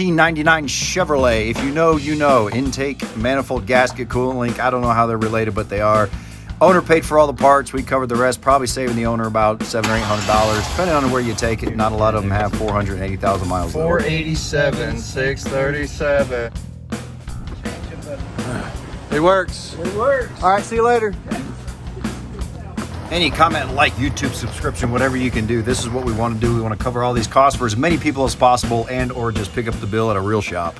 1999 Chevrolet. If you know, you know. Intake, manifold, gasket, coolant link. I don't know how they're related, but they are. Owner paid for all the parts. We covered the rest, probably saving the owner about $700 or $800, depending on where you take it. Not a lot of them have 480,000 miles. 487, 637. It works. It works. All right, see you later. Any comment, like, YouTube subscription, whatever you can do. This is what we want to do. We want to cover all these costs for as many people as possible and or just pick up the bill at a real shop.